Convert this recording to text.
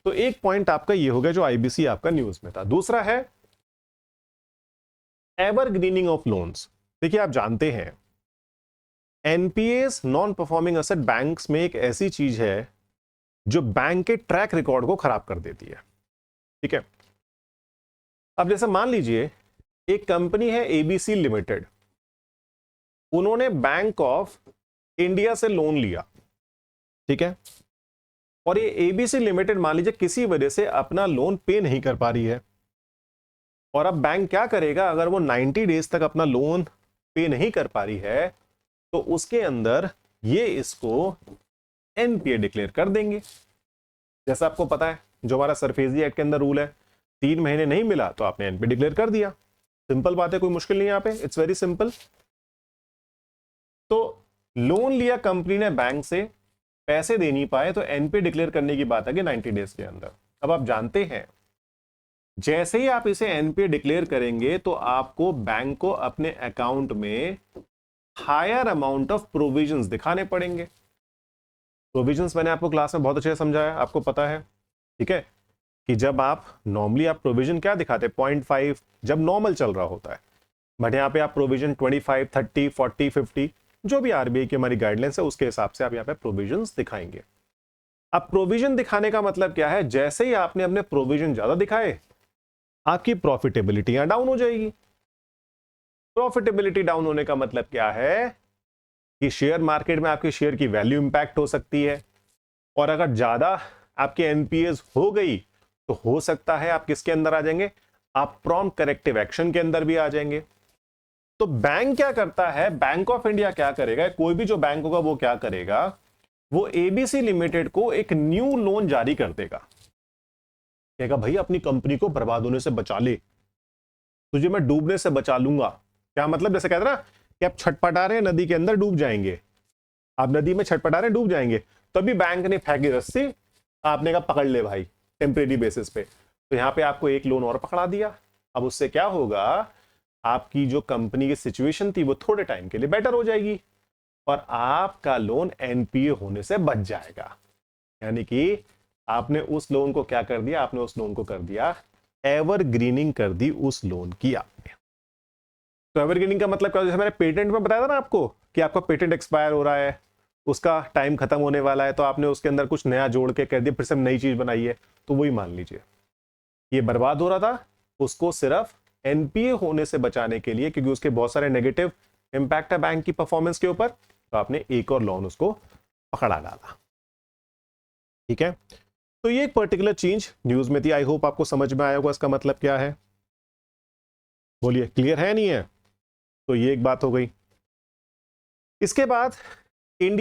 तो एक पॉइंट आपका ये हो गया जो आईबीसी आपका न्यूज में था। दूसरा है एवरग्रीनिंग ऑफ लोन्स। देखिए आप जानते हैं NPS non performing asset banks में एक ऐसी चीज है जो बैंक के ट्रैक रिकॉर्ड को खराब कर देती है। ठीक है, अब जैसे मान लीजिए एक कंपनी है एबीसी लिमिटेड, उन्होंने बैंक ऑफ इंडिया से लोन लिया। ठीक है, और ये एबीसी लिमिटेड मान लीजिए किसी वजह से अपना लोन पे नहीं कर पा रही है, और अब बैंक क्या करेगा, अगर वो 90 डेज तक अपना लोन पे नहीं कर पा रही है तो उसके अंदर ये इसको एनपीए डिक्लेयर कर देंगे। जैसा आपको पता है जो हमारा सरफेसी एक्ट के अंदर रूल है, 3 महीने नहीं मिला तो आपने एनपीए डिक्लेयर कर दिया। सिंपल बात है, कोई मुश्किल नहीं है यहाँ पे, इट्स वेरी सिंपल। तो लोन लिया कंपनी ने बैंक से, पैसे दे नहीं पाए तो एनपीए डिक्लेयर करने की बात है कि 90 डेज के अंदर। अब आप जानते हैं जैसे ही आप इसे एनपीए डिक्लेयर करेंगे तो आपको बैंक को अपने अकाउंट में हायर अमाउंट ऑफ प्रोविजंस दिखाने पड़ेंगे। प्रोविजंस मैंने आपको क्लास में बहुत अच्छे से समझाया, आपको पता है। ठीक है, कि जब आप नॉर्मली आप प्रोविजन क्या दिखाते हैं 0.5 जब नॉर्मल चल रहा होता है, बट यहाँ पे आप प्रोविजन 25, 30, 40, 50 जो भी आरबीआई की हमारी गाइडलाइंस है उसके हिसाब से आप यहाँ पे प्रोविजंस दिखाएंगे। अब प्रोविजन दिखाने का मतलब क्या है, जैसे ही आपने अपने प्रोविजन ज्यादा दिखाए आपकी प्रॉफिटेबिलिटी यहां डाउन हो जाएगी। प्रॉफिटेबिलिटी डाउन होने का मतलब क्या है कि शेयर मार्केट में आपके शेयर की वैल्यू इंपैक्ट हो सकती है, और अगर ज्यादा आपके एनपीएस हो गई तो हो सकता है आप किसके अंदर आ जाएंगे, आप प्रॉम्प्ट करेक्टिव एक्शन के अंदर भी आ जाएंगे। तो बैंक क्या करता है, बैंक ऑफ इंडिया क्या करेगा, कोई भी जो बैंक होगा वो क्या करेगा, वो एबीसी लिमिटेड को एक न्यू लोन जारी कर देगा। कहेगा भाई अपनी कंपनी को बर्बाद होने से बचा ले, तुझे मैं डूबने से बचा लूंगा। क्या मतलब, जैसे कहते ना कि आप छटपटा रहे हैं नदी के अंदर डूब जाएंगे, आप नदी में छटपटा रहे हैं डूब जाएंगे, तभी बैंक ने फेंकी रस्सी, आपने कहा पकड़ ले भाई टेम्परेरी बेसिस पे, तो यहां पे आपको एक लोन और पकड़ा दिया। अब उससे क्या होगा, आपकी जो कंपनी की सिचुएशन थी वो थोड़े टाइम के लिए बेटर हो जाएगी और आपका लोन एनपीए होने से बच जाएगा। यानी कि आपने उस लोन को क्या कर दिया, आपने उस लोन को कर दिया एवरग्रीनिंग कर दी उस लोन की आपने। तो एवरग्रीनिंग का मतलब क्या, जैसे मैंने पेटेंट में बताया था ना आपको कि आपका पेटेंट एक्सपायर हो रहा है, उसका टाइम खत्म होने वाला है, तो आपने उसके अंदर कुछ नया जोड़ के कर दिया, फिर से नई चीज बनाई है, तो वही मान लीजिए ये बर्बाद हो रहा था, उसको सिर्फ एनपीए होने से बचाने के लिए, क्योंकि उसके बहुत सारे नेगेटिव इंपैक्ट है बैंक की परफॉर्मेंस के ऊपर, तो आपने एक और लोन उसको पकड़ा डाला। ठीक है, तो ये एक पर्टिकुलर चीज न्यूज में थी, आई होप आपको समझ में आया होगा इसका मतलब क्या है। बोलिए क्लियर है नहीं है, तो ये एक बात हो गई। इसके बाद